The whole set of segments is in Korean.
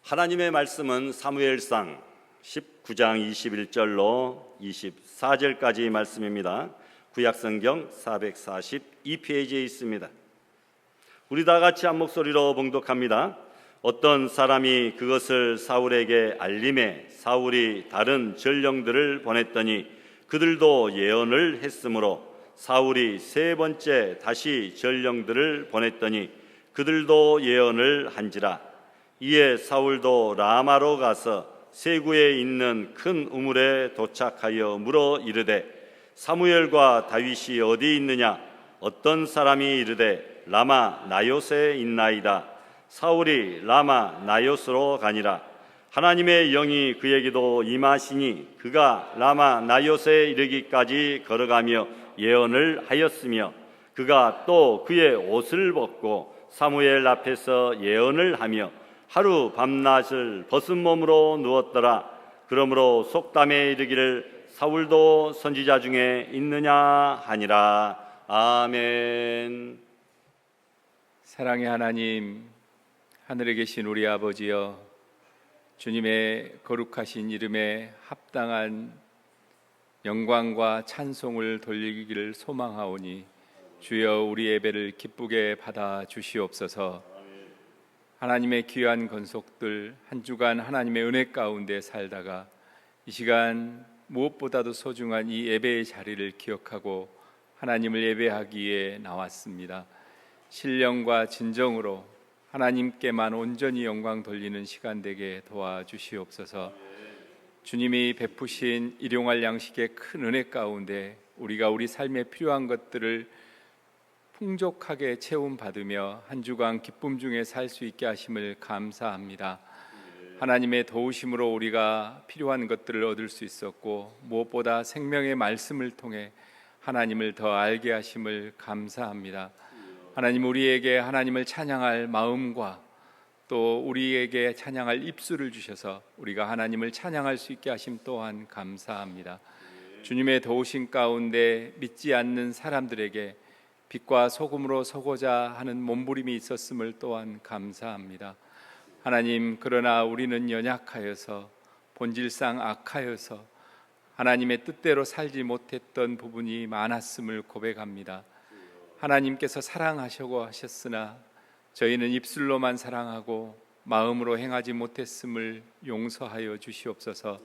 하나님의 말씀은 사무엘상 19장 21절로 24절까지 말씀입니다. 구약성경 442페이지에 있습니다. 우리 다 같이 한 목소리로 봉독합니다. 어떤 사람이 그것을 사울에게 알림해 사울이 다른 전령들을 보냈더니 그들도 예언을 했으므로 사울이 세 번째 다시 전령들을 보냈더니 그들도 예언을 한지라. 이에 사울도 라마로 가서 세구에 있는 큰 우물에 도착하여 물어 이르되 사무엘과 다윗이 어디 있느냐? 어떤 사람이 이르되 라마 나요스에 있나이다. 사울이 라마 나요스로 가니라. 하나님의 영이 그에게도 임하시니 그가 라마 나요스에 이르기까지 걸어가며 예언을 하였으며 그가 또 그의 옷을 벗고 사무엘 앞에서 예언을 하며 하루 밤낮을 벗은 몸으로 누웠더라. 그러므로 속담에 이르기를 사울도 선지자 중에 있느냐 하니라. 아멘. 사랑의 하나님, 하늘에 계신 우리 아버지여, 주님의 거룩하신 이름에 합당한 영광과 찬송을 돌리기를 소망하오니 주여 우리 예배를 기쁘게 받아 주시옵소서. 하나님의 귀한 권속들 한 주간 하나님의 은혜 가운데 살다가 이 시간 무엇보다도 소중한 이 예배의 자리를 기억하고 하나님을 예배하기에 나왔습니다. 신령과 진정으로 하나님께만 온전히 영광 돌리는 시간 되게 도와주시옵소서. 주님이 베푸신 일용할 양식의 큰 은혜 가운데 우리가 우리 삶에 필요한 것들을 풍족하게 채움받으며 한 주간 기쁨 중에 살 수 있게 하심을 감사합니다. 하나님의 도우심으로 우리가 필요한 것들을 얻을 수 있었고 무엇보다 생명의 말씀을 통해 하나님을 더 알게 하심을 감사합니다. 하나님, 우리에게 하나님을 찬양할 마음과 또 우리에게 찬양할 입술을 주셔서 우리가 하나님을 찬양할 수 있게 하심 또한 감사합니다. 주님의 도우심 가운데 믿지 않는 사람들에게 빛과 소금으로 서고자 하는 몸부림이 있었음을 또한 감사합니다. 하나님, 그러나 우리는 연약하여서 본질상 악하여서 하나님의 뜻대로 살지 못했던 부분이 많았음을 고백합니다. 하나님께서 사랑하시고 하셨으나 저희는 입술로만 사랑하고 마음으로 행하지 못했음을 용서하여 주시옵소서.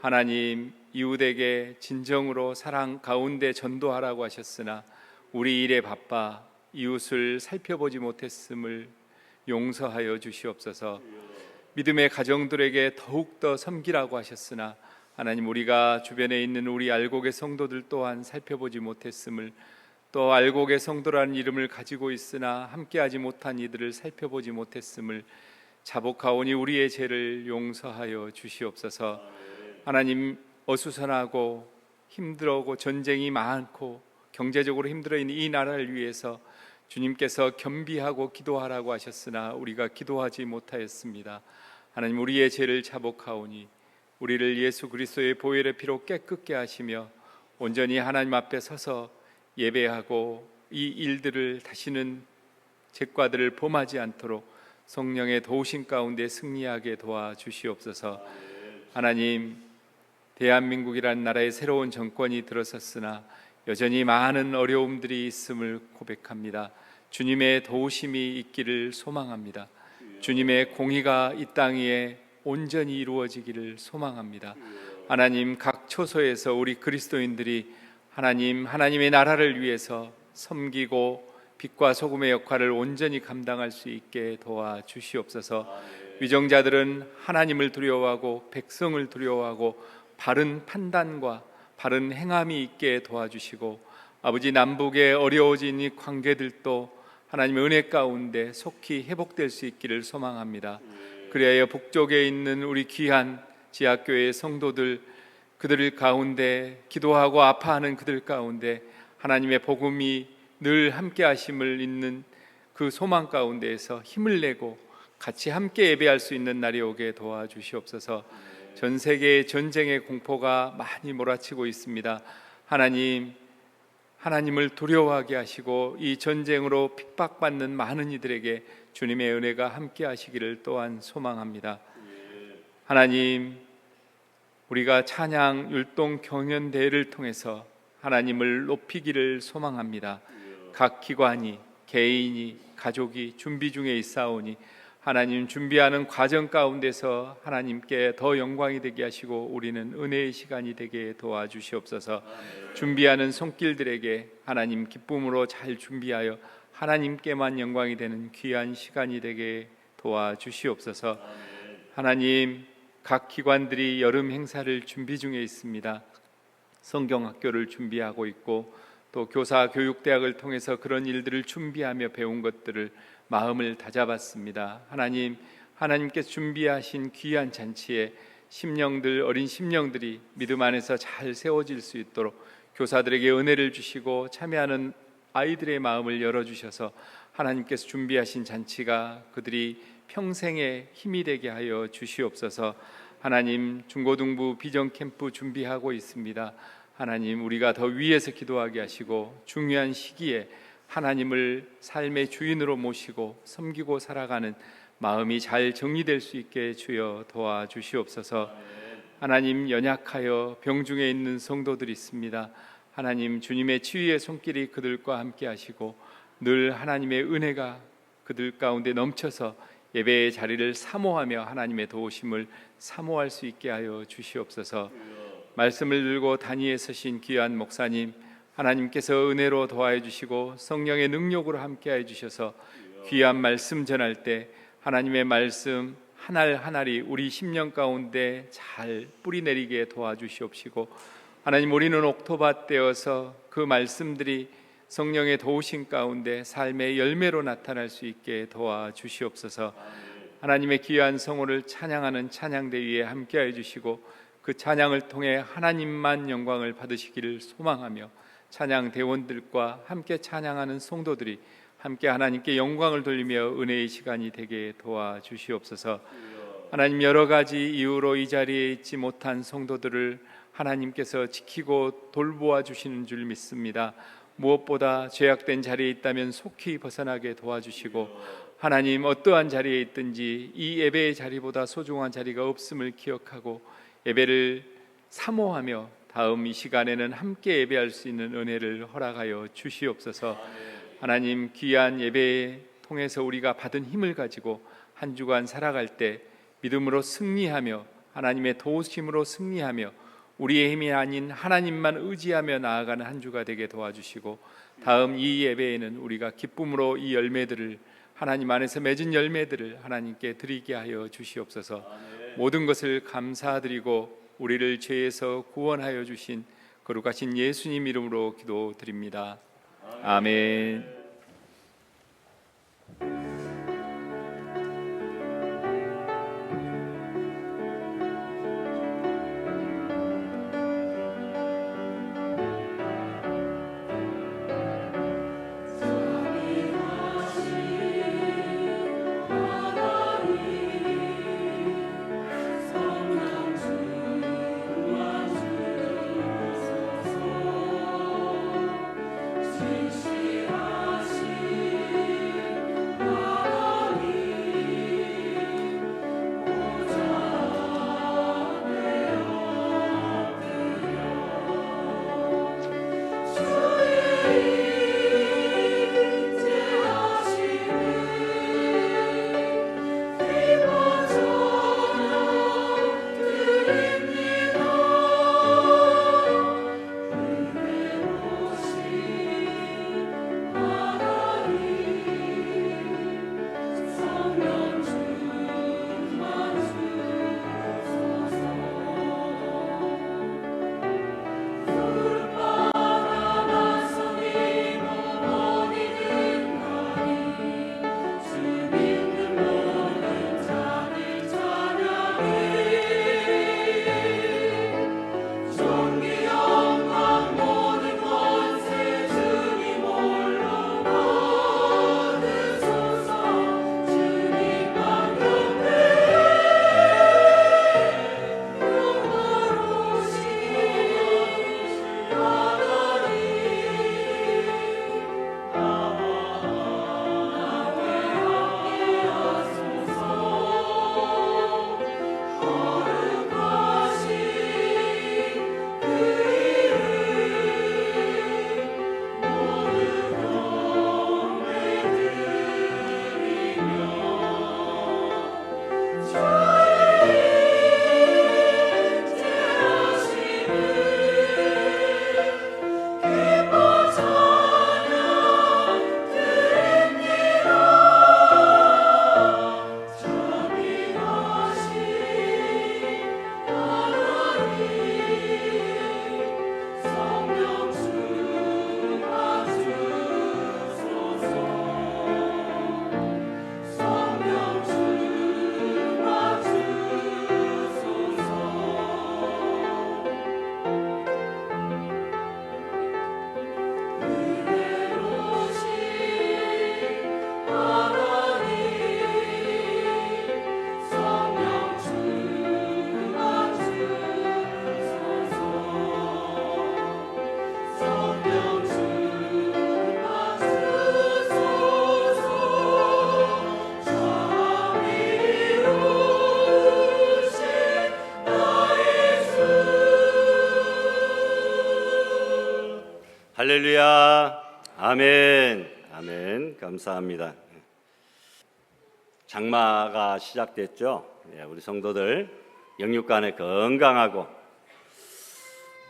하나님, 이웃에게 진정으로 사랑 가운데 전도하라고 하셨으나 우리 일에 바빠 이웃을 살펴보지 못했음을 용서하여 주시옵소서. 믿음의 가정들에게 더욱더 섬기라고 하셨으나 하나님, 우리가 주변에 있는 우리 알곡의 성도들 또한 살펴보지 못했음을, 또 알곡의 성도라는 이름을 가지고 있으나 함께하지 못한 이들을 살펴보지 못했음을 자복하오니 우리의 죄를 용서하여 주시옵소서. 하나님, 어수선하고 힘들고 전쟁이 많고 경제적으로 힘들어 있는 이 나라를 위해서 주님께서 겸비하고 기도하라고 하셨으나 우리가 기도하지 못하였습니다. 하나님, 우리의 죄를 자복하오니 우리를 예수 그리스도의 보혈의 피로 깨끗게 하시며 온전히 하나님 앞에 서서 예배하고 이 일들을 다시는 죄과들을 범하지 않도록 성령의 도우심 가운데 승리하게 도와주시옵소서. 하나님, 대한민국이라는 나라의 새로운 정권이 들어섰으나 여전히 많은 어려움들이 있음을 고백합니다. 주님의 도우심이 있기를 소망합니다. 주님의 공의가 이 땅 위에 온전히 이루어지기를 소망합니다. 하나님, 각 처소에서 우리 그리스도인들이 하나님의 나라를 위해서 섬기고 빛과 소금의 역할을 온전히 감당할 수 있게 도와주시옵소서. 위정자들은 하나님을 두려워하고 백성을 두려워하고 바른 판단과 바른 행함이 있게 도와주시고 아버지, 남북의 어려워진 이 관계들도 하나님의 은혜 가운데 속히 회복될 수 있기를 소망합니다. 그리하여 북쪽에 있는 우리 귀한 지하교회의 성도들, 그들 가운데 기도하고 아파하는 그들 가운데 하나님의 복음이 늘 함께 하심을 있는 그 소망 가운데에서 힘을 내고 같이 함께 예배할 수 있는 날이 오게 도와주시옵소서. 전 세계의 전쟁의 공포가 많이 몰아치고 있습니다. 하나님을 두려워하게 하시고 이 전쟁으로 핍박받는 많은 이들에게 주님의 은혜가 함께 하시기를 또한 소망합니다. 하나님, 우리가 찬양 율동 경연 대회를 통해서 하나님을 높이기를 소망합니다. 각 기관이, 개인이, 가족이 준비 중에 있사오니 하나님 준비하는 과정 가운데서 하나님께 더 영광이 되게 하시고 우리는 은혜의 시간이 되게 도와주시옵소서. 준비하는 손길들에게 하나님 기쁨으로 잘 준비하여 하나님께만 영광이 되는 귀한 시간이 되게 도와주시옵소서. 하나님, 각 기관들이 여름 행사를 준비 중에 있습니다. 성경학교를 준비하고 있고 또 교사 교육대학을 통해서 그런 일들을 준비하며 배운 것들을 마음을 다잡았습니다. 하나님, 하나님께서 준비하신 귀한 잔치에 심령들, 어린 심령들이 믿음 안에서 잘 세워질 수 있도록 교사들에게 은혜를 주시고 참여하는 아이들의 마음을 열어주셔서 하나님께서 준비하신 잔치가 그들이 평생의 힘이 되게 하여 주시옵소서. 하나님, 중고등부 비전캠프 준비하고 있습니다. 하나님, 우리가 더 위에서 기도하게 하시고 중요한 시기에 하나님을 삶의 주인으로 모시고 섬기고 살아가는 마음이 잘 정리될 수 있게 주여 도와주시옵소서. 하나님, 연약하여 병중에 있는 성도들이 있습니다. 하나님, 주님의 치유의 손길이 그들과 함께 하시고 늘 하나님의 은혜가 그들 가운데 넘쳐서 예배의 자리를 사모하며 하나님의 도우심을 사모할 수 있게 하여 주시옵소서. 말씀을 들고 단위에 서신 귀한 목사님, 하나님께서 은혜로 도와해 주시고 성령의 능력으로 함께해 주셔서 귀한 말씀 전할 때 하나님의 말씀 하날 하나리 우리 심령 가운데 잘 뿌리 내리게 도와주시옵시고, 하나님, 우리는 옥토밭 되어서 그 말씀들이 성령의 도우심 가운데 삶의 열매로 나타날 수 있게 도와주시옵소서. 하나님의 귀한 성호를 찬양하는 찬양대 위에 함께해 주시고 그 찬양을 통해 하나님만 영광을 받으시기를 소망하며 찬양 대원들과 함께 찬양하는 성도들이 함께 하나님께 영광을 돌리며 은혜의 시간이 되게 도와주시옵소서. 하나님, 여러 가지 이유로 이 자리에 있지 못한 성도들을 하나님께서 지키고 돌보아 주시는 줄 믿습니다. 무엇보다 죄악된 자리에 있다면 속히 벗어나게 도와주시고, 하나님, 어떠한 자리에 있든지 이 예배의 자리보다 소중한 자리가 없음을 기억하고 예배를 사모하며 다음 이 시간에는 함께 예배할 수 있는 은혜를 허락하여 주시옵소서. 하나님, 귀한 예배에 통해서 우리가 받은 힘을 가지고 한 주간 살아갈 때 믿음으로 승리하며 하나님의 도우심으로 승리하며 우리의 힘이 아닌 하나님만 의지하며 나아가는 한 주가 되게 도와주시고, 다음 이 예배에는 우리가 기쁨으로 이 열매들을, 하나님 안에서 맺은 열매들을 하나님께 드리게 하여 주시옵소서. 모든 것을 감사드리고 우리를 죄에서 구원하여 주신 거룩하신 예수님 이름으로 기도드립니다. 아멘. 진실한 할렐루야. 아멘. 아멘. 감사합니다. 장마가 시작됐죠. 우리 성도들 영육간에 건강하고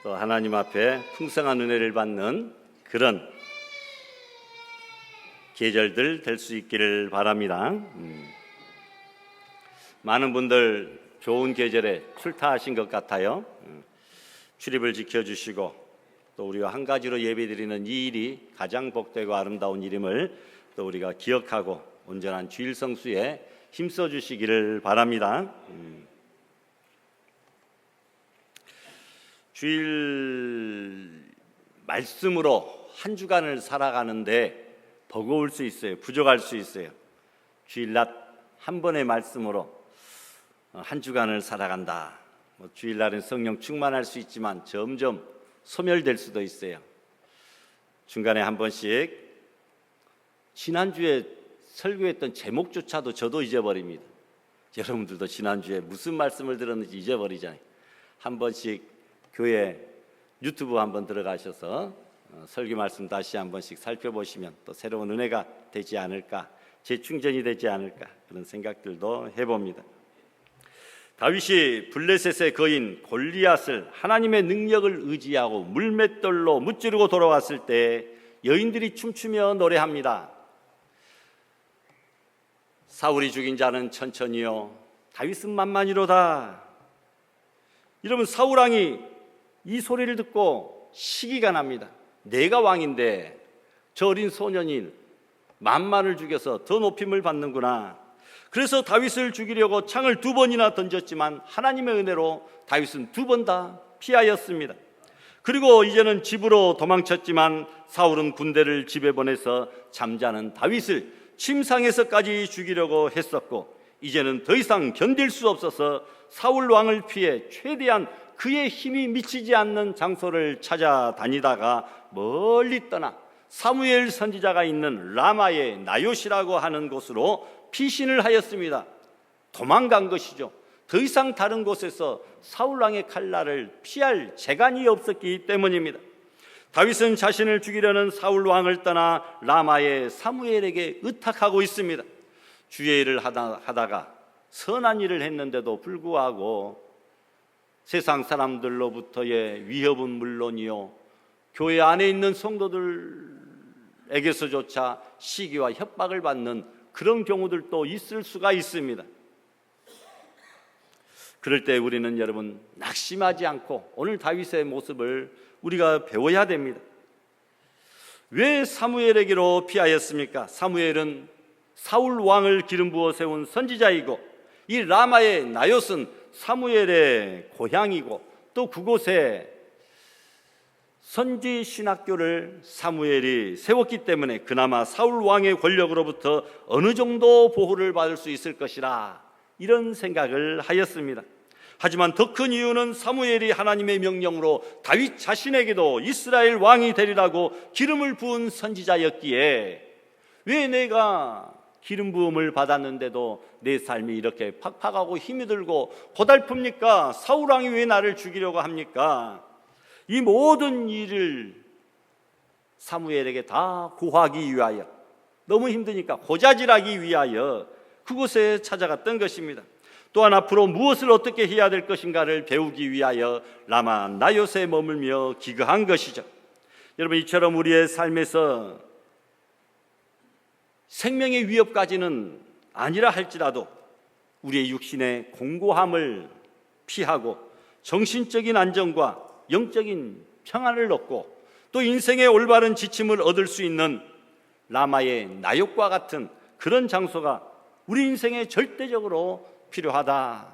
또 하나님 앞에 풍성한 은혜를 받는 그런 계절들 될 수 있기를 바랍니다. 많은 분들 좋은 계절에 출타하신 것 같아요. 출입을 지켜주시고 또 우리가 한 가지로 예배드리는 이 일이 가장 복되고 아름다운 일임을 또 우리가 기억하고 온전한 주일 성수에 힘써 주시기를 바랍니다. 주일 말씀으로 한 주간을 살아가는데 버거울 수 있어요. 부족할 수 있어요. 주일 낮 한 번의 말씀으로 한 주간을 살아간다. 주일날은 성령 충만할 수 있지만 점점 소멸될 수도 있어요. 중간에 한 번씩 지난주에 설교했던 제목조차도 저도 잊어버립니다. 여러분들도 지난주에 무슨 말씀을 들었는지 잊어버리잖아요. 한 번씩 교회 유튜브 한번 들어가셔서 설교 말씀 다시 한 번씩 살펴보시면 또 새로운 은혜가 되지 않을까, 재충전이 되지 않을까 그런 생각들도 해봅니다. 다윗이 블레셋의 거인 골리앗을 하나님의 능력을 의지하고 물맷돌로 무찌르고 돌아왔을 때 여인들이 춤추며 노래합니다. 사울이 죽인 자는 천천히요 다윗은 만만히로다. 이러면 사울 왕이 이 소리를 듣고 시기가 납니다. 내가 왕인데 저 어린 소년이 만만을 죽여서 더 높임을 받는구나. 그래서 다윗을 죽이려고 창을 2번이나 던졌지만 하나님의 은혜로 다윗은 2번 다 피하였습니다. 그리고 이제는 집으로 도망쳤지만 사울은 군대를 집에 보내서 잠자는 다윗을 침상에서까지 죽이려고 했었고 이제는 더 이상 견딜 수 없어서 사울 왕을 피해 최대한 그의 힘이 미치지 않는 장소를 찾아다니다가 멀리 떠나 사무엘 선지자가 있는 라마의 나요시라고 하는 곳으로 피신을 하였습니다. 도망간 것이죠. 더 이상 다른 곳에서 사울왕의 칼날을 피할 재간이 없었기 때문입니다. 다윗은 자신을 죽이려는 사울왕을 떠나 라마의 사무엘에게 의탁하고 있습니다. 주의 일을 하다가 선한 일을 했는데도 불구하고 세상 사람들로부터의 위협은 물론이요 교회 안에 있는 성도들에게서조차 시기와 협박을 받는 그런 경우들도 있을 수가 있습니다. 그럴 때 우리는 여러분 낙심하지 않고 오늘 다윗의 모습을 우리가 배워야 됩니다. 왜 사무엘에게로 피하였습니까? 사무엘은 사울 왕을 기름 부어 세운 선지자이고 이 라마의 나요스는 사무엘의 고향이고 또 그곳에 선지 신학교를 사무엘이 세웠기 때문에 그나마 사울 왕의 권력으로부터 어느 정도 보호를 받을 수 있을 것이라 이런 생각을 하였습니다. 하지만 더 큰 이유는 사무엘이 하나님의 명령으로 다윗 자신에게도 이스라엘 왕이 되리라고 기름을 부은 선지자였기에 왜 내가 기름 부음을 받았는데도 내 삶이 이렇게 팍팍하고 힘이 들고 고달픕니까? 사울 왕이 왜 나를 죽이려고 합니까? 이 모든 일을 사무엘에게 다 고하기 위하여 너무 힘드니까 고자질하기 위하여 그곳에 찾아갔던 것입니다. 또한 앞으로 무엇을 어떻게 해야 될 것인가를 배우기 위하여 라마 나요스에 머물며 기거한 것이죠. 여러분 이처럼 우리의 삶에서 생명의 위협까지는 아니라 할지라도 우리의 육신의 공고함을 피하고 정신적인 안정과 영적인 평안을 얻고 또 인생의 올바른 지침을 얻을 수 있는 라마의 나욕과 같은 그런 장소가 우리 인생에 절대적으로 필요하다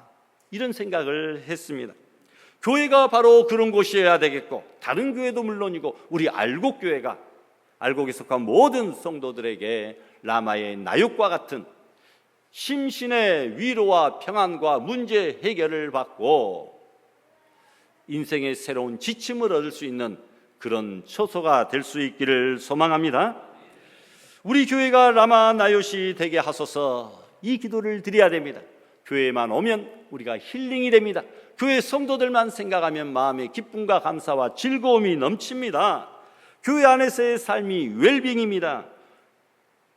이런 생각을 했습니다. 교회가 바로 그런 곳이어야 되겠고 다른 교회도 물론이고 우리 알곡교회가 알곡에 속한 모든 성도들에게 라마의 나욕과 같은 심신의 위로와 평안과 문제 해결을 받고 인생의 새로운 지침을 얻을 수 있는 그런 처소가 될 수 있기를 소망합니다. 우리 교회가 라마 나요시 되게 하소서 이 기도를 드려야 됩니다. 교회만 오면 우리가 힐링이 됩니다. 교회 성도들만 생각하면 마음의 기쁨과 감사와 즐거움이 넘칩니다. 교회 안에서의 삶이 웰빙입니다.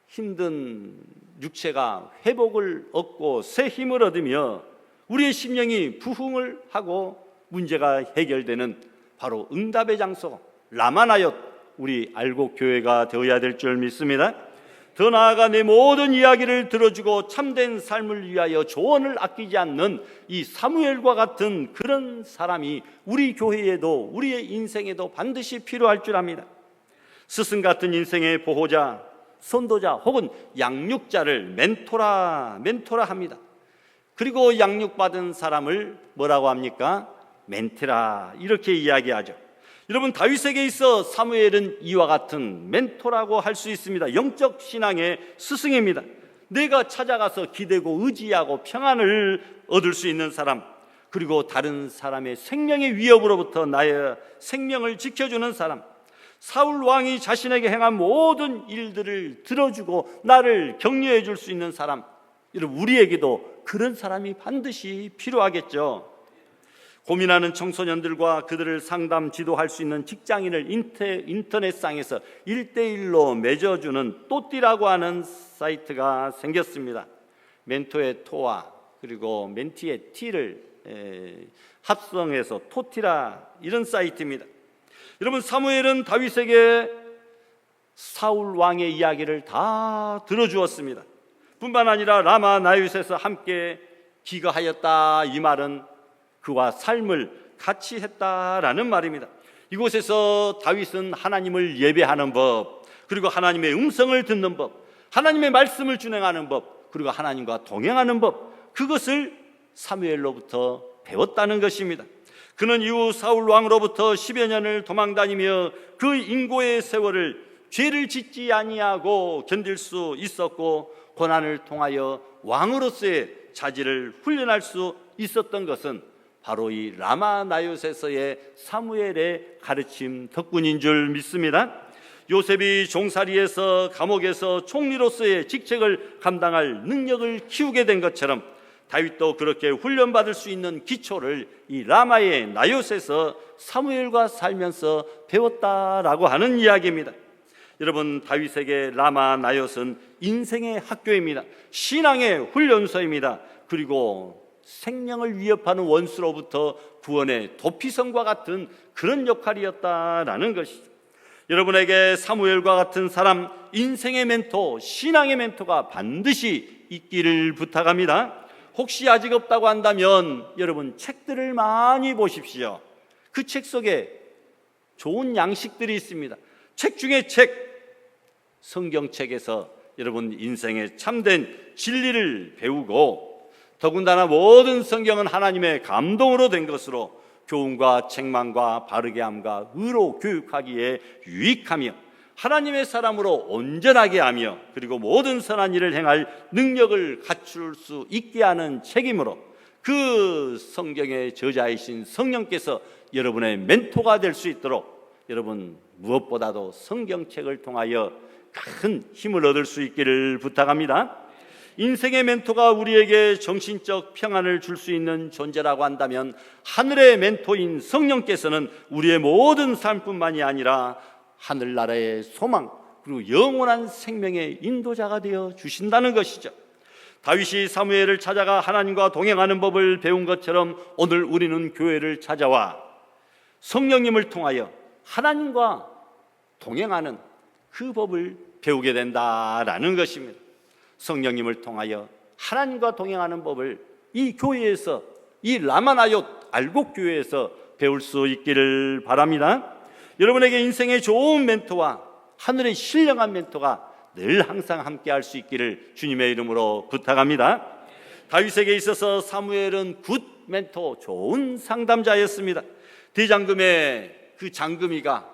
힘든 육체가 회복을 얻고 새 힘을 얻으며 우리의 심령이 부흥을 하고 문제가 해결되는 바로 응답의 장소 라마나옅, 우리 알곡 교회가 되어야 될 줄 믿습니다. 더 나아가 내 모든 이야기를 들어주고 참된 삶을 위하여 조언을 아끼지 않는 이 사무엘과 같은 그런 사람이 우리 교회에도 우리의 인생에도 반드시 필요할 줄 압니다. 스승 같은 인생의 보호자, 선도자 혹은 양육자를 멘토라 합니다. 그리고 양육받은 사람을 뭐라고 합니까? 멘테라, 이렇게 이야기하죠. 여러분, 다윗에게 있어 사무엘은 이와 같은 멘토라고 할 수 있습니다. 영적 신앙의 스승입니다. 내가 찾아가서 기대고 의지하고 평안을 얻을 수 있는 사람, 그리고 다른 사람의 생명의 위협으로부터 나의 생명을 지켜주는 사람, 사울 왕이 자신에게 행한 모든 일들을 들어주고 나를 격려해 줄 수 있는 사람, 여러분, 우리에게도 그런 사람이 반드시 필요하겠죠. 고민하는 청소년들과 그들을 상담 지도할 수 있는 직장인을 인터넷상에서 1대1로 맺어주는 또띠라고 하는 사이트가 생겼습니다. 멘토의 토와 그리고 멘티의 티를 합성해서 토티라, 이런 사이트입니다. 여러분, 사무엘은 다윗에게 사울 왕의 이야기를 다 들어주었습니다. 뿐만 아니라 라마 나윗에서 함께 기거하였다, 이 말은 그와 삶을 같이 했다라는 말입니다. 이곳에서 다윗은 하나님을 예배하는 법, 그리고 하나님의 음성을 듣는 법, 하나님의 말씀을 준행하는 법, 그리고 하나님과 동행하는 법, 그것을 사무엘로부터 배웠다는 것입니다. 그는 이후 사울 왕으로부터 10여 년을 도망다니며 그 인고의 세월을 죄를 짓지 아니하고 견딜 수 있었고, 고난을 통하여 왕으로서의 자질을 훈련할 수 있었던 것은 바로 이 라마나옅에서의 사무엘의 가르침 덕분인 줄 믿습니다. 요셉이 종살이에서 감옥에서 총리로서의 직책을 감당할 능력을 키우게 된 것처럼 다윗도 그렇게 훈련받을 수 있는 기초를 이 라마의 나옅에서 사무엘과 살면서 배웠다라고 하는 이야기입니다. 여러분, 다윗에게 라마 나옅은 인생의 학교입니다. 신앙의 훈련소입니다. 그리고 생명을 위협하는 원수로부터 구원의 도피성과 같은 그런 역할이었다라는 것이죠. 여러분에게 사무엘과 같은 사람, 인생의 멘토, 신앙의 멘토가 반드시 있기를 부탁합니다. 혹시 아직 없다고 한다면 여러분, 책들을 많이 보십시오. 그 책 속에 좋은 양식들이 있습니다. 책 중에 책, 성경책에서 여러분 인생의 참된 진리를 배우고, 더군다나 모든 성경은 하나님의 감동으로 된 것으로 교훈과 책망과 바르게 함과 의로 교육하기에 유익하며 하나님의 사람으로 온전하게 하며 그리고 모든 선한 일을 행할 능력을 갖출 수 있게 하는 책이므로 그 성경의 저자이신 성령께서 여러분의 멘토가 될 수 있도록 여러분, 무엇보다도 성경책을 통하여 큰 힘을 얻을 수 있기를 부탁합니다. 인생의 멘토가 우리에게 정신적 평안을 줄 수 있는 존재라고 한다면 하늘의 멘토인 성령께서는 우리의 모든 삶뿐만이 아니라 하늘나라의 소망, 그리고 영원한 생명의 인도자가 되어 주신다는 것이죠. 다윗이 사무엘을 찾아가 하나님과 동행하는 법을 배운 것처럼 오늘 우리는 교회를 찾아와 성령님을 통하여 하나님과 동행하는 그 법을 배우게 된다라는 것입니다. 성령님을 통하여 하나님과 동행하는 법을 이 교회에서, 이 라마나옅 알곡 교회에서 배울 수 있기를 바랍니다. 여러분에게 인생의 좋은 멘토와 하늘의 신령한 멘토가 늘 항상 함께 할 수 있기를 주님의 이름으로 부탁합니다. 다윗에게 있어서 사무엘은 굿 멘토, 좋은 상담자였습니다. 대장금의 그 장금이가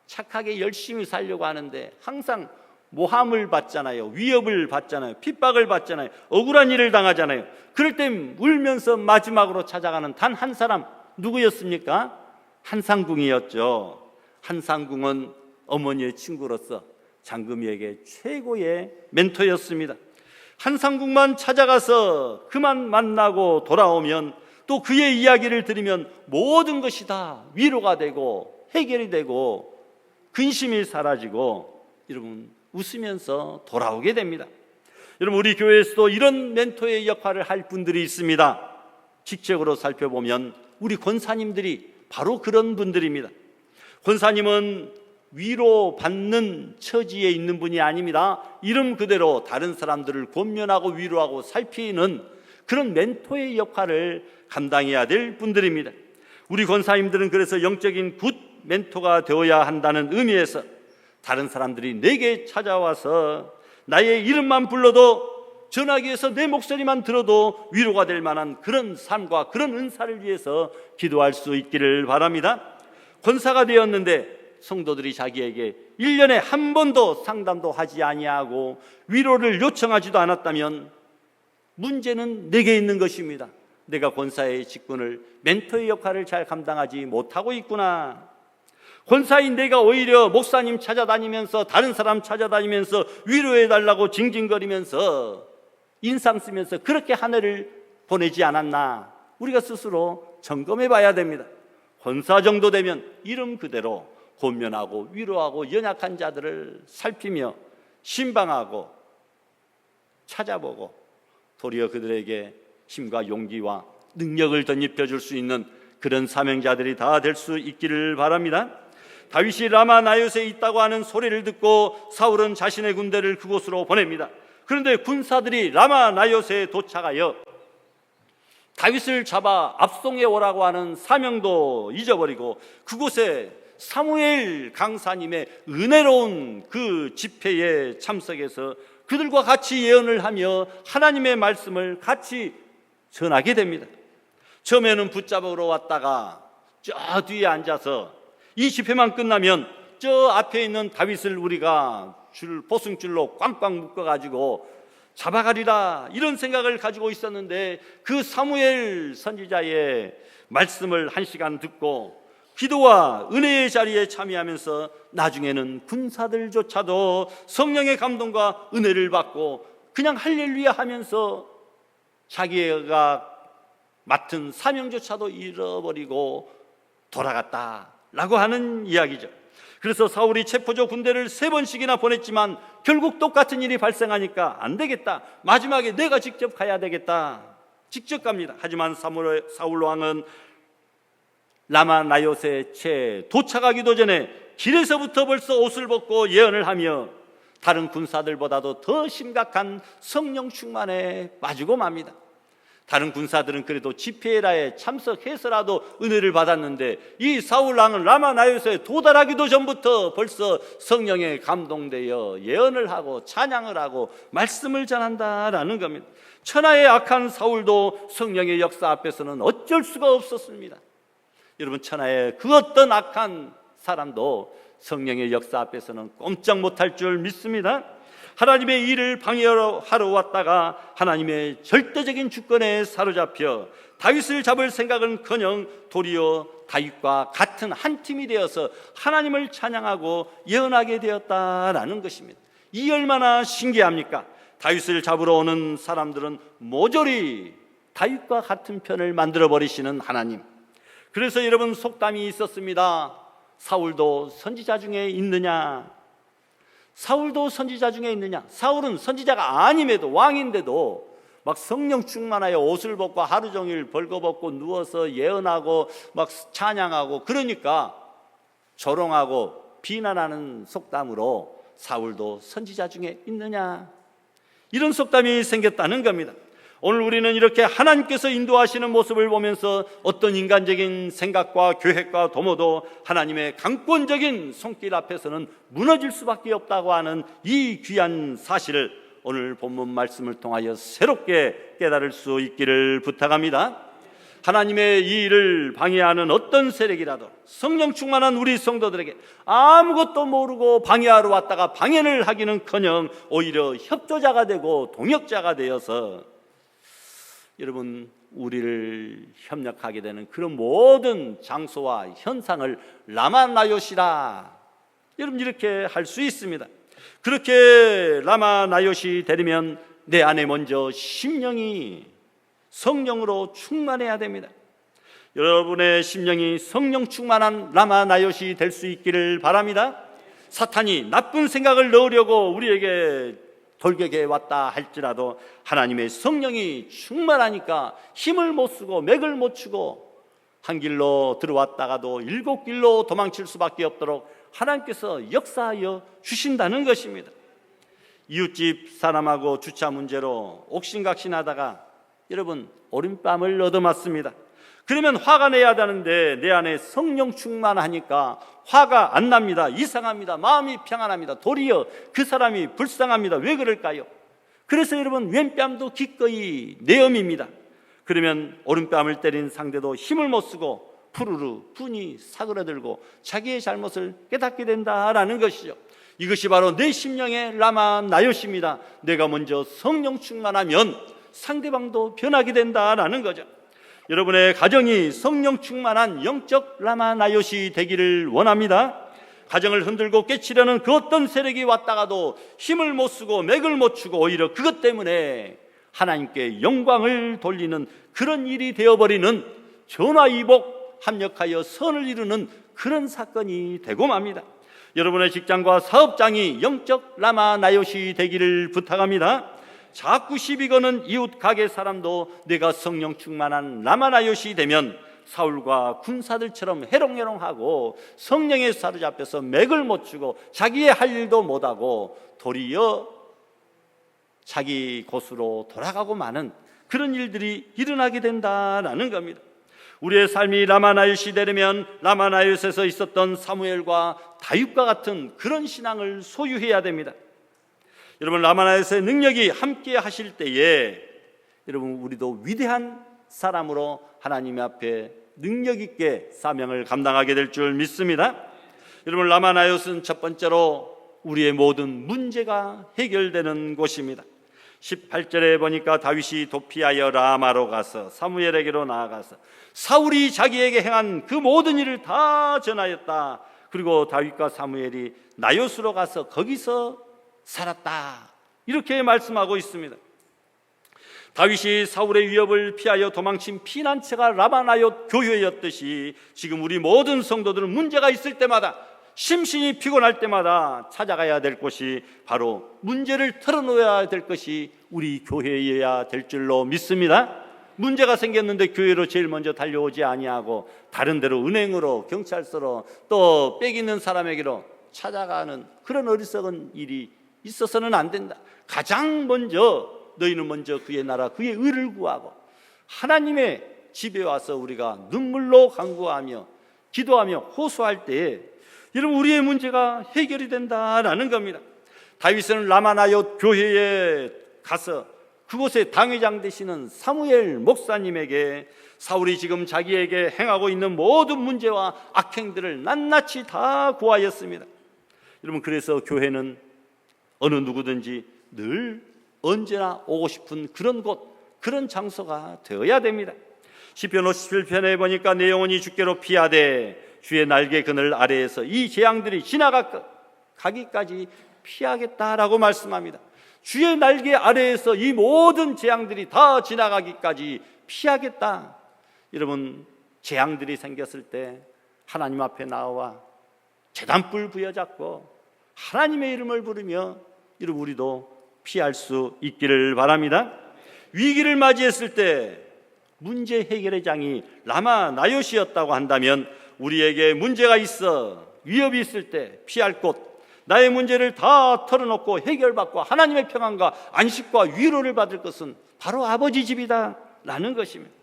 착하게 열심히 살려고 하는데 항상 모함을 받잖아요. 위협을 받잖아요. 핍박을 받잖아요. 억울한 일을 당하잖아요. 그럴 때 울면서 마지막으로 찾아가는 단 한 사람, 누구였습니까? 한상궁이었죠. 한상궁은 어머니의 친구로서 장금이에게 최고의 멘토였습니다. 한상궁만 찾아가서 그만 만나고 돌아오면 또 그의 이야기를 들으면 모든 것이 다 위로가 되고 해결이 되고 근심이 사라지고 여러분 웃으면서 돌아오게 됩니다. 여러분 우리 교회에서도 이런 멘토의 역할을 할 분들이 있습니다. 직접으로 살펴보면 우리 권사님들이 바로 그런 분들입니다. 권사님은 위로받는 처지에 있는 분이 아닙니다. 이름 그대로 다른 사람들을 권면하고 위로하고 살피는 그런 멘토의 역할을 감당해야 될 분들입니다. 우리 권사님들은 그래서 영적인 굿 멘토가 되어야 한다는 의미에서 다른 사람들이 내게 찾아와서 나의 이름만 불러도 전화기에서 내 목소리만 들어도 위로가 될 만한 그런 삶과 그런 은사를 위해서 기도할 수 있기를 바랍니다. 권사가 되었는데 성도들이 자기에게 1년에 한 번도 상담도 하지 아니하고 위로를 요청하지도 않았다면 문제는 내게 있는 것입니다. 내가 권사의 직분을, 멘토의 역할을 잘 감당하지 못하고 있구나. 권사인 내가 오히려 목사님 찾아다니면서 다른 사람 찾아다니면서 위로해달라고 징징거리면서 인상 쓰면서 그렇게 한 해를 보내지 않았나. 우리가 스스로 점검해 봐야 됩니다. 권사 정도 되면 이름 그대로 권면하고 위로하고 연약한 자들을 살피며 신방하고 찾아보고 도리어 그들에게 힘과 용기와 능력을 덧입혀 줄 수 있는 그런 사명자들이 다 될 수 있기를 바랍니다. 다윗이 라마 나요스에 있다고 하는 소리를 듣고 사울은 자신의 군대를 그곳으로 보냅니다. 그런데 군사들이 라마 나요스에 도착하여 다윗을 잡아 압송해 오라고 하는 사명도 잊어버리고 그곳에 사무엘 강사님의 은혜로운 그 집회에 참석해서 그들과 같이 예언을 하며 하나님의 말씀을 같이 전하게 됩니다. 처음에는 붙잡으러 왔다가 저 뒤에 앉아서 이 집회만 끝나면 저 앞에 있는 다윗을 우리가 보승줄로 꽝꽝 묶어가지고 잡아가리라 이런 생각을 가지고 있었는데 그 사무엘 선지자의 말씀을 1시간 듣고 기도와 은혜의 자리에 참여하면서 나중에는 군사들조차도 성령의 감동과 은혜를 받고 그냥 할렐루야 하면서 자기가 맡은 사명조차도 잃어버리고 돌아갔다라고 하는 이야기죠. 그래서 사울이 체포조 군대를 3번씩이나 보냈지만 결국 똑같은 일이 발생하니까 안 되겠다. 마지막에 내가 직접 가야 되겠다. 직접 갑니다. 하지만 사울 왕은 라마 나요스에 채 도착하기도 전에 길에서부터 벌써 옷을 벗고 예언을 하며 다른 군사들보다도 더 심각한 성령 충만에 빠지고 맙니다. 다른 군사들은 그래도 집회라에 참석해서라도 은혜를 받았는데 이 사울 왕은 라마 나요스에 도달하기도 전부터 벌써 성령에 감동되어 예언을 하고 찬양을 하고 말씀을 전한다라는 겁니다. 천하의 악한 사울도 성령의 역사 앞에서는 어쩔 수가 없었습니다. 여러분 천하의 그 어떤 악한 사람도 성령의 역사 앞에서는 꼼짝 못할 줄 믿습니다. 하나님의 일을 방해하러 왔다가 하나님의 절대적인 주권에 사로잡혀 다윗을 잡을 생각은커녕 도리어 다윗과 같은 한 팀이 되어서 하나님을 찬양하고 예언하게 되었다라는 것입니다. 이 얼마나 신기합니까? 다윗을 잡으러 오는 사람들은 모조리 다윗과 같은 편을 만들어버리시는 하나님. 그래서 여러분 속담이 있었습니다. 사울도 선지자 중에 있느냐? 사울도 선지자 중에 있느냐? 사울은 선지자가 아님에도 왕인데도 막 성령 충만하여 옷을 벗고 하루 종일 벌거벗고 누워서 예언하고 막 찬양하고 그러니까 조롱하고 비난하는 속담으로 사울도 선지자 중에 있느냐? 이런 속담이 생겼다는 겁니다. 오늘 우리는 이렇게 하나님께서 인도하시는 모습을 보면서 어떤 인간적인 생각과 계획과 도모도 하나님의 강권적인 손길 앞에서는 무너질 수밖에 없다고 하는 이 귀한 사실을 오늘 본문 말씀을 통하여 새롭게 깨달을 수 있기를 부탁합니다. 하나님의 이 일을 방해하는 어떤 세력이라도 성령 충만한 우리 성도들에게 아무것도 모르고 방해하러 왔다가 방해를 하기는커녕 오히려 협조자가 되고 동역자가 되어서 여러분 우리를 협력하게 되는 그런 모든 장소와 현상을 라마 나요시라 여러분 이렇게 할 수 있습니다. 그렇게 라마 나요시 되려면 내 안에 먼저 심령이 성령으로 충만해야 됩니다. 여러분의 심령이 성령 충만한 라마 나요시 될 수 있기를 바랍니다. 사탄이 나쁜 생각을 넣으려고 우리에게 돌격해 왔다 할지라도 하나님의 성령이 충만하니까 힘을 못 쓰고 맥을 못 추고 한 길로 들어왔다가도 7길로 도망칠 수밖에 없도록 하나님께서 역사하여 주신다는 것입니다. 이웃집 사람하고 주차 문제로 옥신각신하다가 여러분 오른밤을 얻어맞습니다. 그러면 화가 내야 되는데 내 안에 성령 충만하니까 화가 안 납니다. 이상합니다. 마음이 평안합니다. 도리어 그 사람이 불쌍합니다. 왜 그럴까요? 그래서 여러분 왼뺨도 기꺼이 내엄입니다. 그러면 오른뺨을 때린 상대도 힘을 못 쓰고 푸르르 분이 사그라들고 자기의 잘못을 깨닫게 된다라는 것이죠. 이것이 바로 내 심령의 라마 나요시입니다. 내가 먼저 성령 충만하면 상대방도 변하게 된다라는 거죠. 여러분의 가정이 성령 충만한 영적 라마 나요시 되기를 원합니다. 가정을 흔들고 깨치려는 그 어떤 세력이 왔다가도 힘을 못 쓰고 맥을 못 추고 오히려 그것 때문에 하나님께 영광을 돌리는 그런 일이 되어버리는 전화위복 합력하여 선을 이루는 그런 사건이 되고 맙니다. 여러분의 직장과 사업장이 영적 라마 나요시 되기를 부탁합니다. 자꾸 시비 거는 이웃 가게 사람도 내가 성령 충만한 라마 나요시 되면 사울과 군사들처럼 해롱해롱하고 성령에 사로잡혀서 맥을 못 추고 자기의 할 일도 못하고 도리어 자기 곳으로 돌아가고 마는 그런 일들이 일어나게 된다라는 겁니다. 우리의 삶이 라마 나요시 되려면 라마 나요시에서 있었던 사무엘과 다윗과 같은 그런 신앙을 소유해야 됩니다. 여러분 라마 나요시의 능력이 함께 하실 때에 여러분 우리도 위대한 사람으로 하나님 앞에 능력 있게 사명을 감당하게 될 줄 믿습니다. 여러분 라마 나요시는 첫 번째로 우리의 모든 문제가 해결되는 곳입니다. 18절에 보니까 다윗이 도피하여 라마로 가서 사무엘에게로 나아가서 사울이 자기에게 행한 그 모든 일을 다 전하였다. 그리고 다윗과 사무엘이 나요스로 가서 거기서 살았다. 이렇게 말씀하고 있습니다. 다윗이 사울의 위협을 피하여 도망친 피난처가 라마 나요트 교회였듯이 지금 우리 모든 성도들은 문제가 있을 때마다 심신이 피곤할 때마다 찾아가야 될 곳이 바로 문제를 털어놓아야 될 것이 우리 교회여야 될 줄로 믿습니다. 문제가 생겼는데 교회로 제일 먼저 달려오지 아니하고 다른 데로 은행으로 경찰서로 또 빽 있는 사람에게로 찾아가는 그런 어리석은 일이 있어서는 안 된다. 가장 먼저 너희는 먼저 그의 나라 그의 의를 구하고 하나님의 집에 와서 우리가 눈물로 간구하며 기도하며 호소할 때에 여러분 우리의 문제가 해결이 된다라는 겁니다. 다윗은 라마 나요트 교회에 가서 그곳에 당회장 되시는 사무엘 목사님에게 사울이 지금 자기에게 행하고 있는 모든 문제와 악행들을 낱낱이 다 고하였습니다. 여러분 그래서 교회는 어느 누구든지 늘 언제나 오고 싶은 그런 곳, 그런 장소가 되어야 됩니다. 시편 57편에 보니까 내 영혼이 주께로 피하되 주의 날개 그늘 아래에서 이 재앙들이 지나가기까지 피하겠다라고 말씀합니다. 주의 날개 아래에서 이 모든 재앙들이 다 지나가기까지 피하겠다. 여러분 재앙들이 생겼을 때 하나님 앞에 나와 제단불 부여잡고 하나님의 이름을 부르며 여러분 우리도 피할 수 있기를 바랍니다. 위기를 맞이했을 때 문제 해결의 장이 라마 나요시였다고 한다면 우리에게 문제가 있어 위협이 있을 때 피할 곳, 나의 문제를 다 털어놓고 해결받고 하나님의 평안과 안식과 위로를 받을 것은 바로 아버지 집이다 라는 것입니다.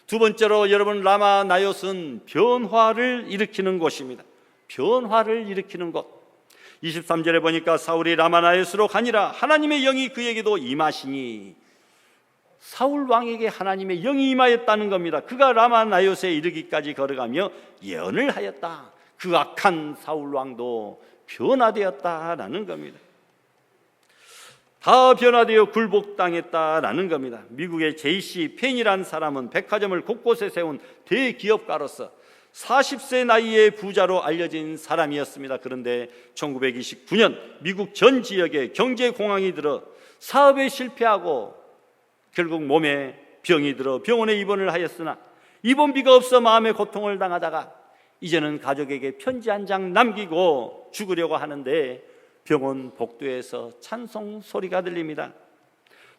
두 번째로 여러분 라마 나요시는 변화를 일으키는 곳입니다. 변화를 일으키는 곳. 23절에 보니까 사울이 라마 나요시로 가니라 하나님의 영이 그에게도 임하시니 사울 왕에게 하나님의 영이 임하였다는 겁니다. 그가 라마 나요시에 이르기까지 걸어가며 예언을 하였다. 그 악한 사울 왕도 변화되었다라는 겁니다. 다 변화되어 굴복당했다라는 겁니다. 미국의 J.C. 펜이라는 사람은 백화점을 곳곳에 세운 대기업가로서 40세 나이에 부자로 알려진 사람이었습니다. 그런데 1929년 미국 전 지역에 경제공황이 들어 사업에 실패하고 결국 몸에 병이 들어 병원에 입원을 하였으나 입원비가 없어 마음의 고통을 당하다가 이제는 가족에게 편지 한 장 남기고 죽으려고 하는데 병원 복도에서 찬송 소리가 들립니다.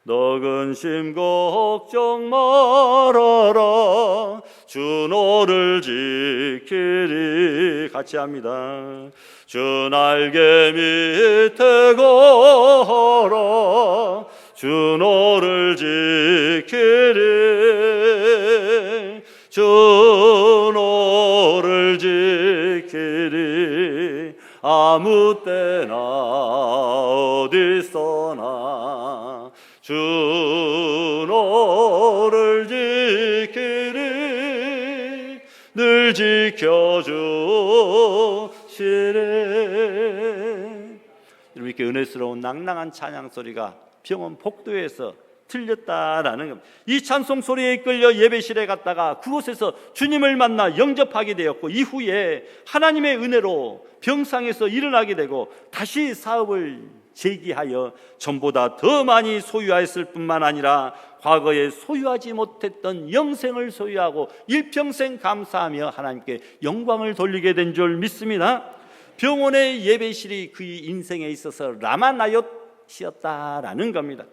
너 근심 걱정 말아라 주 너를 지키리. 같이 합니다. 주 날개 밑에 걸어 주 너를 지키리. 주 너를 지키리. 아무 때나 어디서나 주 너를 지키리. 늘 지켜주시리. 이렇게 은혜스러운 낭낭한 찬양 소리가 병원 복도에서 들렸다라는 겁니다. 이 찬송 소리에 이끌려 예배실에 갔다가 그곳에서 주님을 만나 영접하게 되었고, 이후에 하나님의 은혜로 병상에서 일어나게 되고 다시 사업을 재기하여 전보다 더 많이 소유하였을 뿐만 아니라 과거에 소유하지 못했던 영생을 소유하고 일평생 감사하며 하나님께 영광을 돌리게 된 줄 믿습니다. 병원의 예배실이 그의 인생에 있어서 라마나옅이었다라는 겁니다.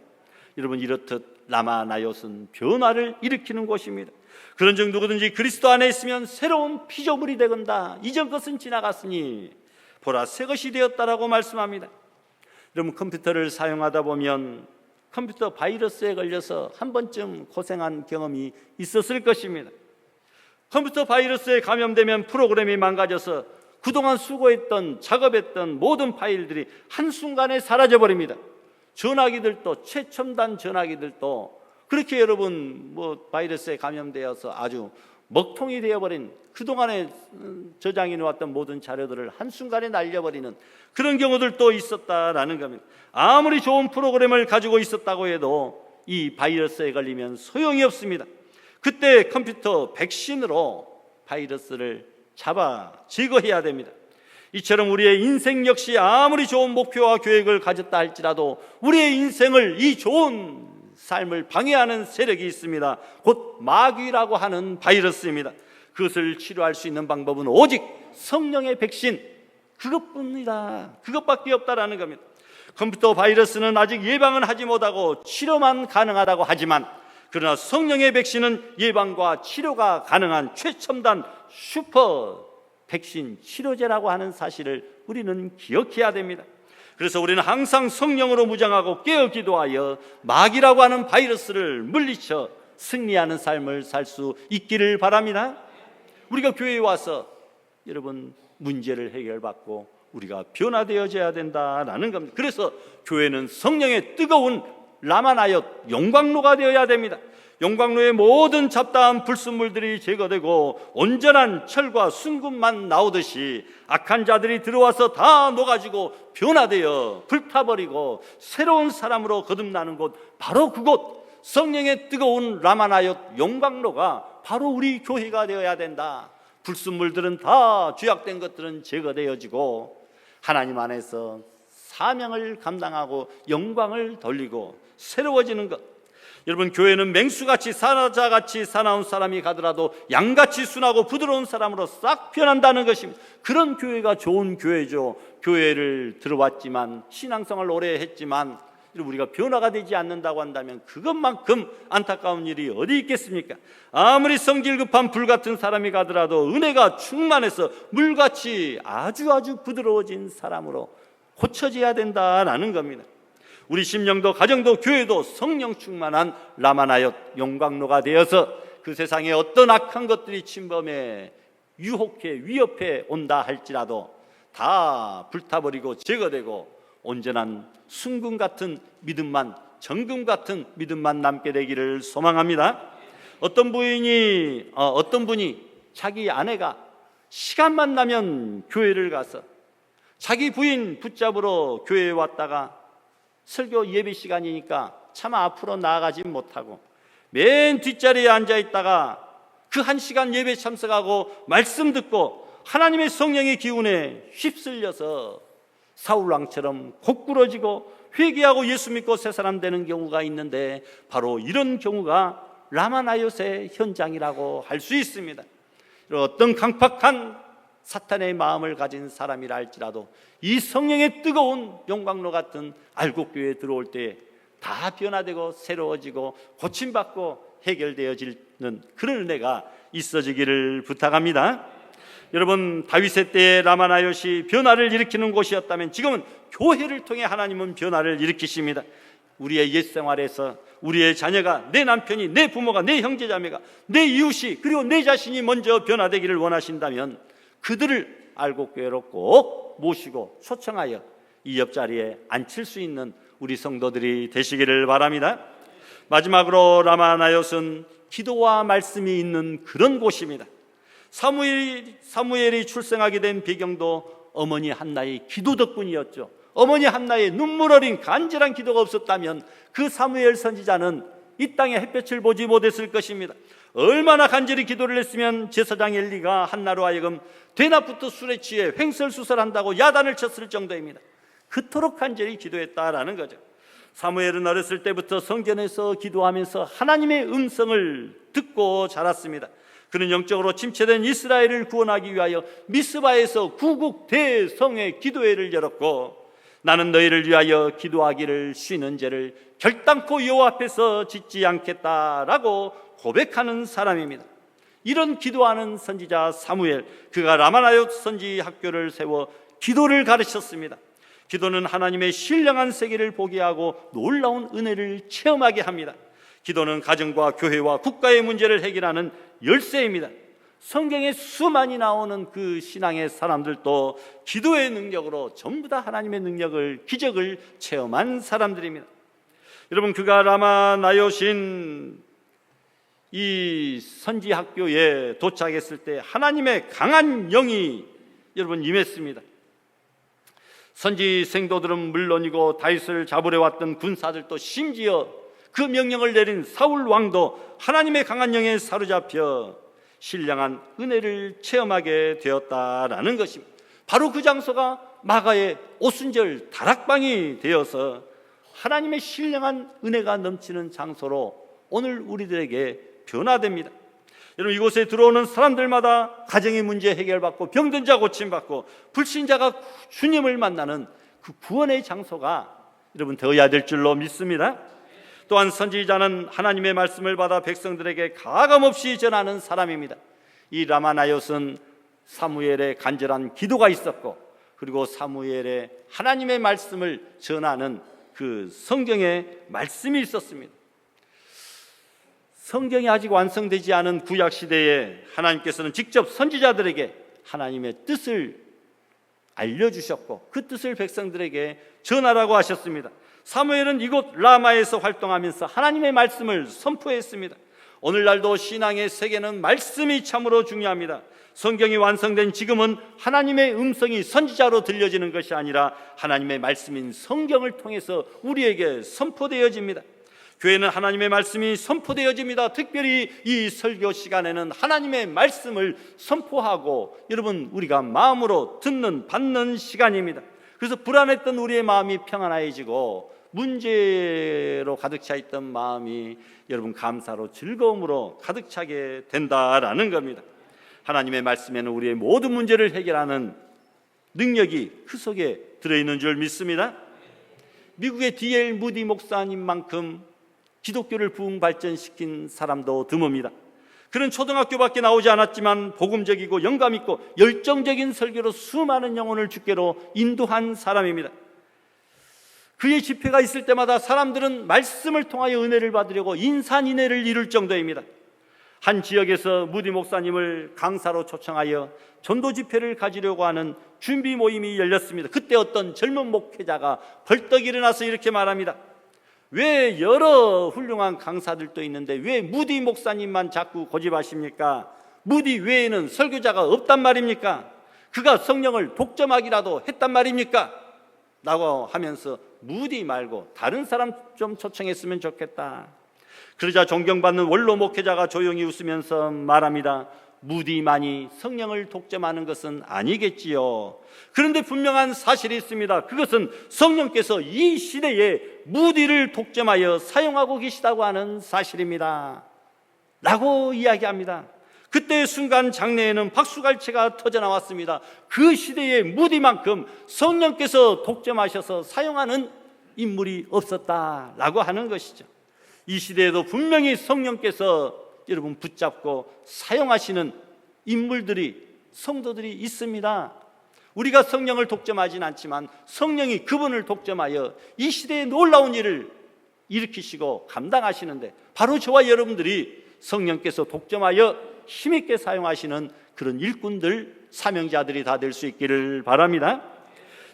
여러분, 이렇듯 라마나옅은 변화를 일으키는 곳입니다. 그런즉 누구든지 그리스도 안에 있으면 새로운 피조물이 되건다. 이전 것은 지나갔으니 보라 새 것이 되었다라고 말씀합니다. 여러분, 컴퓨터를 사용하다 보면 컴퓨터 바이러스에 걸려서 한 번쯤 고생한 경험이 있었을 것입니다. 컴퓨터 바이러스에 감염되면 프로그램이 망가져서 그동안 수고했던 작업했던 모든 파일들이 한순간에 사라져버립니다. 전화기들도, 최첨단 전화기들도 그렇게 여러분 바이러스에 감염되어서 아주 먹통이 되어버린, 그동안에 저장해 놓았던 모든 자료들을 한순간에 날려버리는 그런 경우들도 있었다라는 겁니다. 아무리 좋은 프로그램을 가지고 있었다고 해도 이 바이러스에 걸리면 소용이 없습니다. 그때 컴퓨터 백신으로 바이러스를 잡아 제거해야 됩니다. 이처럼 우리의 인생 역시 아무리 좋은 목표와 계획을 가졌다 할지라도 우리의 인생을, 이 좋은 삶을 방해하는 세력이 있습니다. 곧 마귀라고 하는 바이러스입니다. 그것을 치료할 수 있는 방법은 오직 성령의 백신, 그것뿐이다, 그것밖에 없다라는 겁니다. 컴퓨터 바이러스는 아직 예방은 하지 못하고 치료만 가능하다고 하지만, 그러나 성령의 백신은 예방과 치료가 가능한 최첨단 슈퍼 백신 치료제라고 하는 사실을 우리는 기억해야 됩니다. 그래서 우리는 항상 성령으로 무장하고 깨어 기도하여 마귀라고 하는 바이러스를 물리쳐 승리하는 삶을 살 수 있기를 바랍니다. 우리가 교회에 와서 여러분 문제를 해결받고 우리가 변화되어져야 된다라는 겁니다. 그래서 교회는 성령의 뜨거운 라마나옅 용광로가 되어야 됩니다. 용광로의 모든 잡다한 불순물들이 제거되고 온전한 철과 순금만 나오듯이 악한 자들이 들어와서 다 녹아지고 변화되어 불타버리고 새로운 사람으로 거듭나는 곳, 바로 그곳, 성령의 뜨거운 라마나옅 용광로가 바로 우리 교회가 되어야 된다. 불순물들은 다, 죄악된 것들은 제거되어지고 하나님 안에서 사명을 감당하고 영광을 돌리고 새로워지는 것. 여러분, 교회는 맹수같이 사자같이 사나운 사람이 가더라도 양같이 순하고 부드러운 사람으로 싹 변한다는 것입니다. 그런 교회가 좋은 교회죠. 교회를 들어왔지만, 신앙생활을 오래 했지만 우리가 변화가 되지 않는다고 한다면 그것만큼 안타까운 일이 어디 있겠습니까? 아무리 성질 급한 불같은 사람이 가더라도 은혜가 충만해서 물같이 아주 부드러워진 사람으로 고쳐져야 된다라는 겁니다. 우리 심령도 가정도 교회도 성령 충만한 라마나옅 용광로가 되어서 그 세상에 어떤 악한 것들이 침범해 유혹해 위협해 온다 할지라도 다 불타버리고 제거되고 온전한 순금 같은 믿음만, 정금 같은 믿음만 남게 되기를 소망합니다. 어떤 분이 자기 아내가 시간만 나면 교회를 가서 자기 부인 붙잡으러 교회에 왔다가 설교 예배 시간이니까 차마 앞으로 나아가지 못하고 맨 뒷자리에 앉아있다가 그 1시간 예배 참석하고 말씀 듣고 하나님의 성령의 기운에 휩쓸려서 사울왕처럼 고꾸러지고 회개하고 예수 믿고 새 사람 되는 경우가 있는데, 바로 이런 경우가 라마나옅의 현장이라고 할 수 있습니다. 어떤 강팍한 사탄의 마음을 가진 사람이라 할지라도 이 성령의 뜨거운 용광로 같은 알곡교회에 들어올 때 다 변화되고 새로워지고 고침받고 해결되어지는 그런 은혜가 있어지기를 부탁합니다. 여러분, 다윗의 때에 라마나요시 변화를 일으키는 곳이었다면 지금은 교회를 통해 하나님은 변화를 일으키십니다. 우리의 옛 생활에서 우리의 자녀가, 내 남편이, 내 부모가, 내 형제자매가, 내 이웃이, 그리고 내 자신이 먼저 변화되기를 원하신다면 그들을 알곡교회로 꼭 모시고 초청하여 이 옆자리에 앉힐 수 있는 우리 성도들이 되시기를 바랍니다. 마지막으로 라마나요스는 기도와 말씀이 있는 그런 곳입니다. 사무엘이 출생하게 된 배경도 어머니 한나의 기도 덕분이었죠. 어머니 한나의 눈물 어린 간절한 기도가 없었다면 그 사무엘 선지자는 이 땅에 햇볕을 보지 못했을 것입니다. 얼마나 간절히 기도를 했으면 제사장 엘리가 한나로 하여금 대낮부터 술에 취해 횡설수설한다고 야단을 쳤을 정도입니다. 그토록 간절히 기도했다라는 거죠. 사무엘은 어렸을 때부터 성전에서 기도하면서 하나님의 음성을 듣고 자랐습니다. 그는 영적으로 침체된 이스라엘을 구원하기 위하여 미스바에서 구국 대성회 기도회를 열었고, 나는 너희를 위하여 기도하기를 쉬는 죄를 결단코 여호와 앞에서 짓지 않겠다라고 고백하는 사람입니다. 이런 기도하는 선지자 사무엘, 그가 라마나요스 선지 학교를 세워 기도를 가르쳤습니다. 기도는 하나님의 신령한 세계를 보게 하고 놀라운 은혜를 체험하게 합니다. 기도는 가정과 교회와 국가의 문제를 해결하는 열쇠입니다. 성경에 수많이 나오는 그 신앙의 사람들도 기도의 능력으로 전부 다 하나님의 능력을, 기적을 체험한 사람들입니다. 여러분, 그가 라마나요신 이 선지학교에 도착했을 때 하나님의 강한 영이 여러분 임했습니다. 선지 생도들은 물론이고 다윗을 잡으려 왔던 군사들도, 심지어 그 명령을 내린 사울 왕도 하나님의 강한 영에 사로잡혀 신령한 은혜를 체험하게 되었다라는 것입니다. 바로 그 장소가 마가의 오순절 다락방이 되어서 하나님의 신령한 은혜가 넘치는 장소로 오늘 우리들에게 변화됩니다. 여러분, 이곳에 들어오는 사람들마다 가정의 문제 해결받고 병든 자 고침받고 불신자가 주님을 만나는 그 구원의 장소가 여러분 되어야 될 줄로 믿습니다. 또한 선지자는 하나님의 말씀을 받아 백성들에게 가감없이 전하는 사람입니다. 이 라마나요스는 사무엘의 간절한 기도가 있었고, 그리고 사무엘의 하나님의 말씀을 전하는 그 성경의 말씀이 있었습니다. 성경이 아직 완성되지 않은 구약 시대에 하나님께서는 직접 선지자들에게 하나님의 뜻을 알려주셨고 그 뜻을 백성들에게 전하라고 하셨습니다. 사무엘은 이곳 라마에서 활동하면서 하나님의 말씀을 선포했습니다. 오늘날도 신앙의 세계는 말씀이 참으로 중요합니다. 성경이 완성된 지금은 하나님의 음성이 선지자로 들려지는 것이 아니라 하나님의 말씀인 성경을 통해서 우리에게 선포되어집니다. 교회는 하나님의 말씀이 선포되어집니다. 특별히 이 설교 시간에는 하나님의 말씀을 선포하고 여러분 우리가 마음으로 듣는, 받는 시간입니다. 그래서 불안했던 우리의 마음이 평안해지고 문제로 가득 차 있던 마음이 여러분 감사로, 즐거움으로 가득 차게 된다라는 겁니다. 하나님의 말씀에는 우리의 모든 문제를 해결하는 능력이 그 속에 들어있는 줄 믿습니다. 미국의 D.L. 무디 목사님만큼 기독교를 부흥 발전시킨 사람도 드뭅니다. 그는 초등학교밖에 나오지 않았지만 복음적이고 영감있고 열정적인 설교로 수많은 영혼을 주께로 인도한 사람입니다. 그의 집회가 있을 때마다 사람들은 말씀을 통하여 은혜를 받으려고 인산인해를 이룰 정도입니다. 한 지역에서 무디 목사님을 강사로 초청하여 전도 집회를 가지려고 하는 준비 모임이 열렸습니다. 그때 어떤 젊은 목회자가 벌떡 일어나서 이렇게 말합니다. 왜 여러 훌륭한 강사들도 있는데 왜 무디 목사님만 자꾸 고집하십니까? 무디 외에는 설교자가 없단 말입니까? 그가 성령을 독점하기라도 했단 말입니까? 라고 하면서 무디 말고 다른 사람 좀 초청했으면 좋겠다. 그러자 존경받는 원로 목회자가 조용히 웃으면서 말합니다. 무디만이 성령을 독점하는 것은 아니겠지요. 그런데 분명한 사실이 있습니다. 그것은 성령께서 이 시대에 무디를 독점하여 사용하고 계시다고 하는 사실입니다. 라고 이야기합니다. 그때의 순간 장내에는 박수갈채가 터져 나왔습니다. 그 시대의 무디만큼 성령께서 독점하셔서 사용하는 인물이 없었다라고 하는 것이죠. 이 시대에도 분명히 성령께서 여러분 붙잡고 사용하시는 인물들이, 성도들이 있습니다. 우리가 성령을 독점하진 않지만 성령이 그분을 독점하여 이 시대에 놀라운 일을 일으키시고 감당하시는데, 바로 저와 여러분들이 성령께서 독점하여 힘있게 사용하시는 그런 일꾼들, 사명자들이 다 될 수 있기를 바랍니다.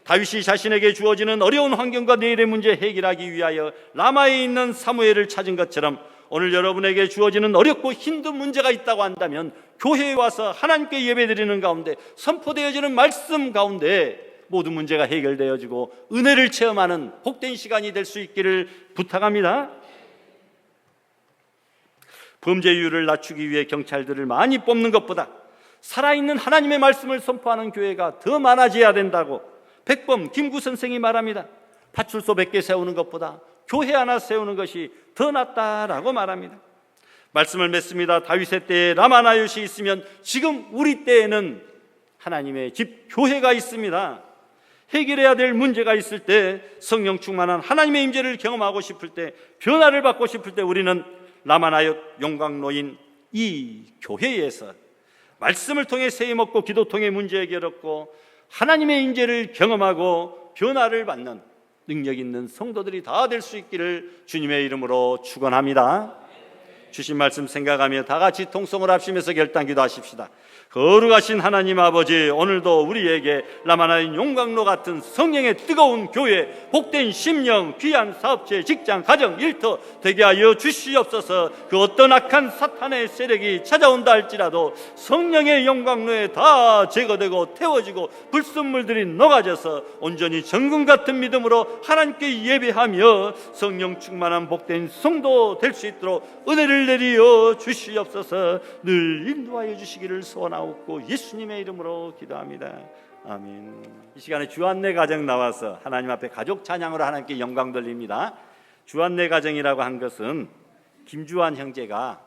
다윗이 자신에게 주어지는 어려운 환경과 내일의 문제 해결하기 위하여 라마에 있는 사무엘을 찾은 것처럼, 오늘 여러분에게 주어지는 어렵고 힘든 문제가 있다고 한다면 교회에 와서 하나님께 예배드리는 가운데, 선포되어지는 말씀 가운데 모든 문제가 해결되어지고 은혜를 체험하는 복된 시간이 될 수 있기를 부탁합니다. 범죄율을 낮추기 위해 경찰들을 많이 뽑는 것보다 살아있는 하나님의 말씀을 선포하는 교회가 더 많아져야 된다고 백범 김구 선생이 말합니다. 파출소 100개 세우는 것보다 교회 하나 세우는 것이 더 낫다라고 말합니다. 말씀을 맺습니다. 다윗의 때에 라마나요시 있으면 지금 우리 때에는 하나님의 집 교회가 있습니다. 해결해야 될 문제가 있을 때, 성령 충만한 하나님의 임재를 경험하고 싶을 때, 변화를 받고 싶을 때, 우리는 라마나요 용광로인 이 교회에서 말씀을 통해 세임 먹고 기도 통해 문제 해결했고 하나님의 임재를 경험하고 변화를 받는 능력 있는 성도들이 다 될 수 있기를 주님의 이름으로 축원합니다. 주신 말씀 생각하며 다 같이 통성을 합심해서 결단 기도하십시다. 거룩하신 하나님 아버지, 오늘도 우리에게 라마나인 용광로 같은 성령의 뜨거운 교회, 복된 심령, 귀한 사업체, 직장, 가정, 일터 되게 하여 주시옵소서. 그 어떤 악한 사탄의 세력이 찾아온다 할지라도 성령의 용광로에 다 제거되고 태워지고 불순물들이 녹아져서 온전히 정금 같은 믿음으로 하나님께 예배하며 성령 충만한 복된 성도 될 수 있도록 은혜를 내리어 주시옵소서. 늘 인도하여 주시기를 소원합니다. 예수님의 이름으로 기도합니다. 아멘. 이 시간에 주안내 가정 나와서 하나님 앞에 가족 찬양으로 하나님께 영광 돌립니다. 주안내 가정이라고 한 것은 김주환 형제가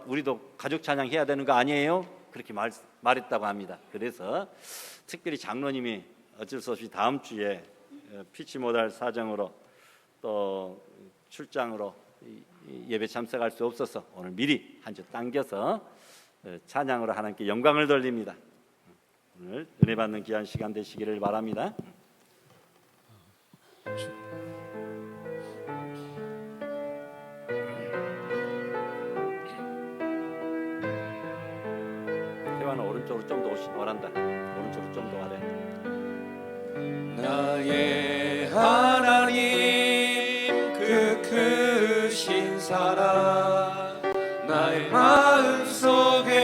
우리도 가족 찬양 해야 되는 거 아니에요? 그렇게 말했다고 합니다. 그래서 특별히 장로님이 어쩔 수 없이 다음 주에 피치 못할 사정으로 또 출장으로 예배 참석할 수 없어서 오늘 미리 한 주 당겨서 찬양으로 하나님께 영광을 돌립니다. 오늘 은혜 받는 귀한 시간 되시기를 바랍니다. 태환아, 오른쪽으로 좀 더 오란다. 오른쪽으로 좀 더 가래. 나의 하나님, 그 크신 사랑 나의 마음속에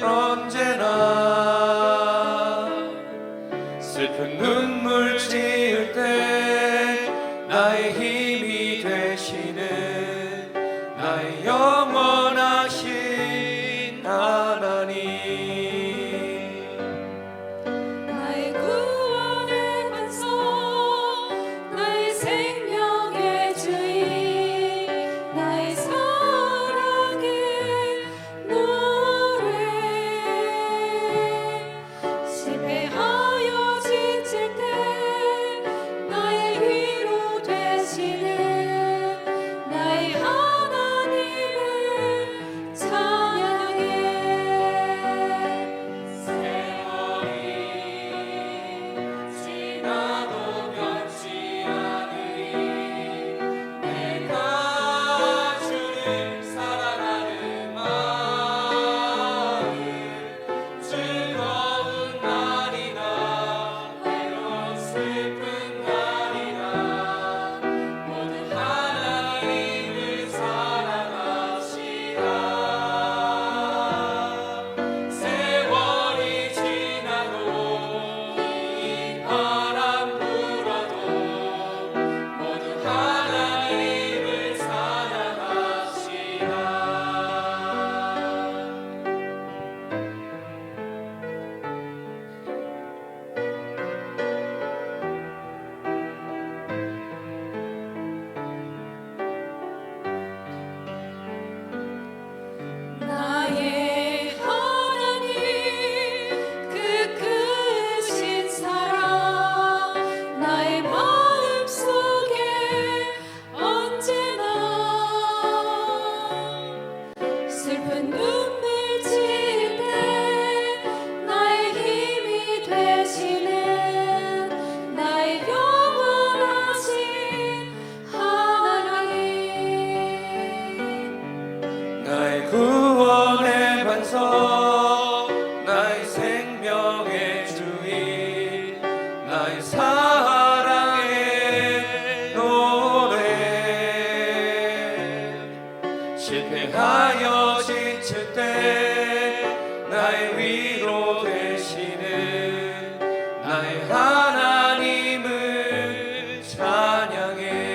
언제나 슬픈 눈물 지을 때 나의 힘이 되시는 나의 영원하신 하나님. 생명의 주인 나의 사랑의 노래 실패하여 지칠 때 나의 위로 되시는 나의 하나님을 찬양해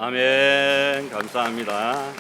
아멘. 감사합니다.